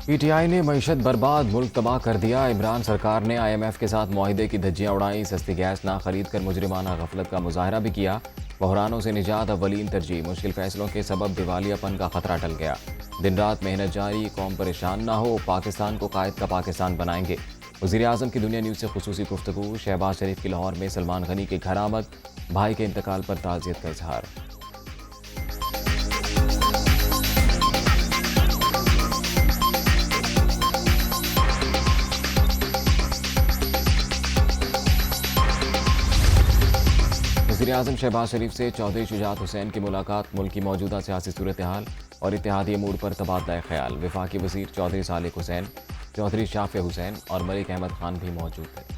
PTI ने मईशत बर्बाद, मुल्क तबाह कर दिया। इमरान सरकार ने आईएमएफ के साथ मुआहिदे की धज्जियां उड़ाई। सस्ती गैस ना खरीद कर मुजरिमाना गफलत का मुजाहरा भी किया। बहरानों से निजात अव्वलीन तरजीह। मुश्किल फैसलों के सबब दिवालियापन का खतरा टल गया। दिन रात मेहनत जारी, कौम परेशान ना हो। पाकिस्तान को कायद का पाकिस्तान बनाएंगे। वज़ीर आज़म की दुनिया न्यूज़ से खुसूसी गुफ्तगू। शहबाज शरीफ की लाहौर में सलमान गनी के घर आमद। भाई के इंतकाल पर ताज़ियत का इजहार। वज़ीर आज़म शहबाज शरीफ से चौधरी शुजात हुसैन की मुलाकात। मुल्क की मौजूदा सियासी सूरत हाल और इत्तेहादी अमूर पर तबादला ख्याल। वफाकी वज़ीर चौधरी सालिक हुसैन, चौधरी शाफे हुसैन और मलिक अहमद खान भी मौजूद थे।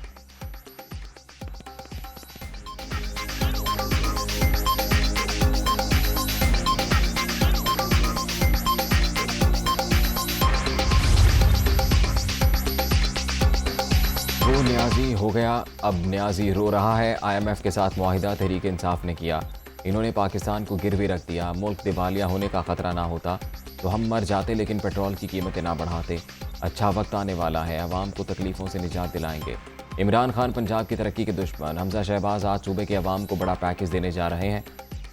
वो न्याजी हो गया, अब न्याजी रो रहा है। आईएमएफ के साथ मुआहिदा तहरीक इंसाफ ने किया। इन्होंने पाकिस्तान को गिरवी रख दिया। मुल्क दिवालिया होने का खतरा ना होता तो हम मर जाते, लेकिन पेट्रोल की कीमतें ना बढ़ाते। अच्छा वक्त आने वाला है, अवाम को तकलीफों से निजात दिलाएंगे। इमरान खान पंजाब की तरक्की के दुश्मन। हमजा शहबाज आज सूबे के अवाम को बड़ा पैकेज देने जा रहे हैं।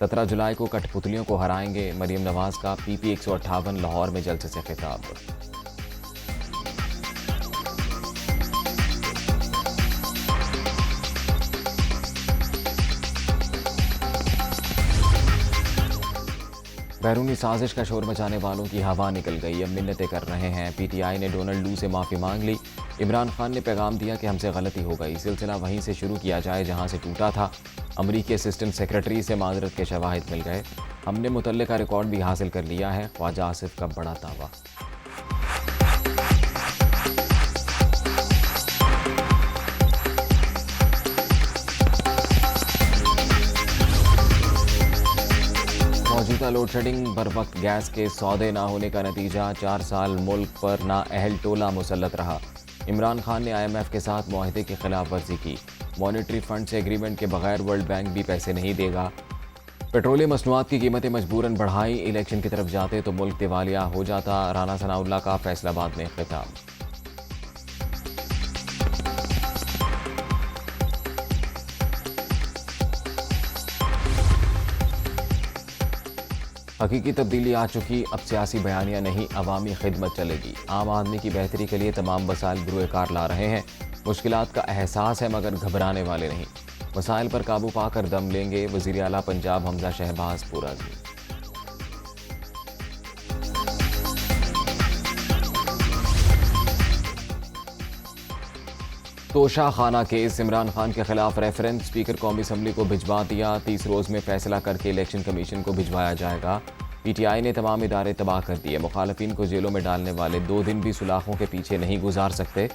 17 जुलाई को कठपुतलियों को हराएंगे। मरीम नवाज का PP 158 लाहौर में जलसे से खिताब। बैरूनी साजिश का शोर मचाने वालों की हवा निकल गई, अब मिन्नतें कर रहे हैं। पीटीआई ने डोनाल्ड लू से माफ़ी मांग ली। इमरान खान ने पैगाम दिया कि हमसे गलती हो गई, सिलसिला वहीं से शुरू किया जाए जहां से टूटा था। अमरीकी असिस्टेंट सेक्रेटरी से माजरत के शवाहिद मिल गए। हमने मुतल्लिका रिकॉर्ड भी हासिल कर लिया है। ख्वाजा आसिफ का बड़ा दावा। मौजूदा लोड शेडिंग, बर वक्त गैस के सौदे ना होने का नतीजा। 4 साल मुल्क पर ना अहल टोला मुसल्लत रहा। इमरान खान ने आईएमएफ के साथ मुआहिदे की खिलाफ वर्जी की। मॉनेटरी फंड से एग्रीमेंट के बगैर वर्ल्ड बैंक भी पैसे नहीं देगा। पेट्रोलियम मसनूआत की कीमतें मजबूरन बढ़ाई। इलेक्शन की तरफ जाते तो मुल्क दिवालिया हो जाता। राना सनाउल्लाह का फैसलाबाद में खिताब। हकीकी तब्दीली आ चुकी, अब सियासी बयानियां नहीं, अवामी खिदमत चलेगी। आम आदमी की बेहतरी के लिए तमाम वसाइल बुरुएकार ला रहे हैं। मुश्किलात का एहसास है मगर घबराने वाले नहीं। वसाइल पर काबू पाकर दम लेंगे। वज़ीर आला पंजाब हमजा शहबाज पुरअज़्म। तोशा खाना केस, इमरान खान के खिलाफ रेफरेंस स्पीकर कौमी असम्बली को भिजवा दिया। 30 रोज में फैसला करके इलेक्शन कमीशन को भिजवाया जाएगा। पीटीआई ने तमाम इदारे तबाह कर दिए। मुखालफिन को जेलों में डालने वाले 2 दिन भी सुलाखों के पीछे नहीं गुजार सकते।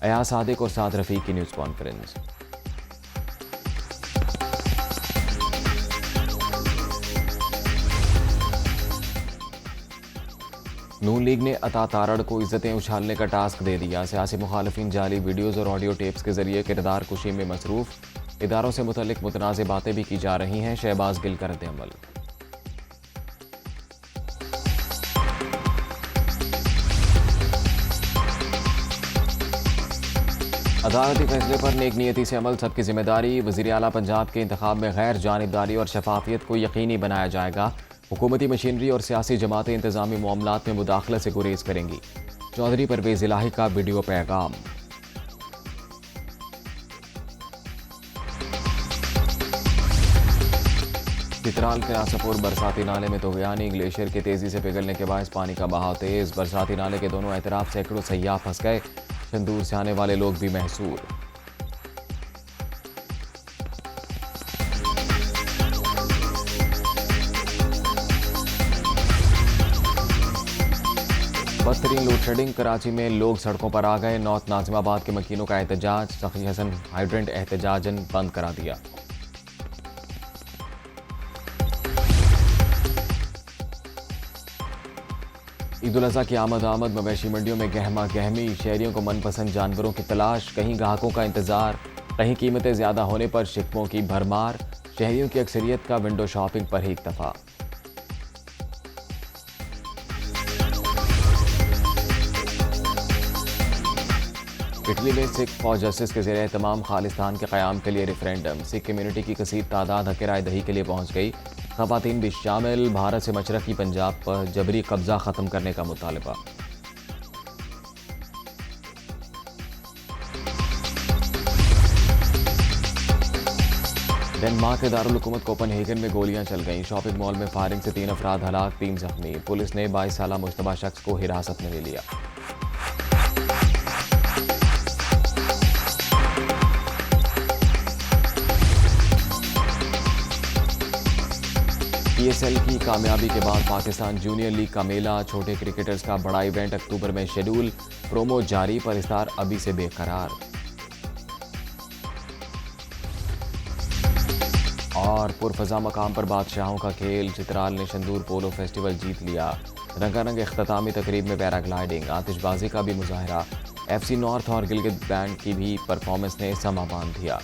अयाज सादिक और साद रफीक की न्यूज़ कॉन्फ्रेंस। नून लीग ने अता तारड़ को इज्जतें उछालने का टास्क दे दिया। सियासी मुखालफिन जाली वीडियोज़ और ऑडियो टेप्स के जरिए किरदार कुशी में मसरूफ। इदारों से मुतल्लिक मुतनाज़ बातें भी की जा रही हैं। शहबाज गिल कर अमल। अदालती फैसले पर नेक नियति से अमल सबकी जिम्मेदारी। वज़ीर आला पंजाब के इंतखाब में गैर जानिबदारी और शफाफियत को यकीनी बनाया जाएगा। हुकूमती मशीनरी और सियासी जमातें इंतजामी मामलात में मुदाखलत से गुरेज करेंगी। चौधरी परवेज इलाही का वीडियो पैगाम। चित्राल के रासापुर बरसाती नाले में तोगयानी, ग्लेशियर के तेजी से पिघलने के बायस पानी का बहाव तेज। बरसाती नाले के दोनों एतराफ सैकड़ों सयाह फंस गए। शंदूर से आने वाले लोग भी महसूर। बदतरीन लोड शेडिंग, कराची में लोग सड़कों पर आ गए। नॉर्थ नाजिमाबाद के मकीनों का एहतजाज। सखी हसन हाइड्रेंट एहतजाजन बंद करा दिया। ईद उल अज़हा की आमद मवेशी मंडियों में गहमा गहमी। शहरियों को मनपसंद जानवरों की तलाश, कहीं ग्राहकों का इंतजार, कहीं कीमतें ज्यादा होने पर शिकवों की भरमार। शहरियों की अक्सरियत का विंडो शॉपिंग पर ही इक्तफा। इटली में सिख फॉर जस्टिस के ज़रिए तमाम खालिस्तान के क़याम के लिए रेफरेंडम। सिख कम्युनिटी की कसीर तादाद हक राय दही के लिए पहुँच गई। ख़वातीन भी शामिल। भारत से मशरक़ी पंजाब पर जबरी कब्ज़ा ख़त्म करने का मुतालबा। डेनमार्क के दारुल हुकूमत कोपनहेगन में गोलियां चल गईं। शॉपिंग मॉल में फायरिंग से 3 अफराद हलाक, 3 जख्मी। पुलिस ने 22 साला मुश्तबा शख्स को हिरासत में ले लिया। PSL की कामयाबी के बाद पाकिस्तान जूनियर लीग का मेला। छोटे क्रिकेटर्स का बड़ा इवेंट अक्टूबर में शेड्यूल। प्रोमो जारी, पर इस्तार अभी से बेकरार। और पुरफजा मकाम पर बादशाहों का खेल। चित्राल ने शंदूर पोलो फेस्टिवल जीत लिया। रंगारंग इख्तितामी तकरीब में पैराग्लाइडिंग, आतिशबाजी का भी मुजाहरा। FC नॉर्थ और गिलगित बैंड की भी परफॉर्मेंस ने समा बांध दिया।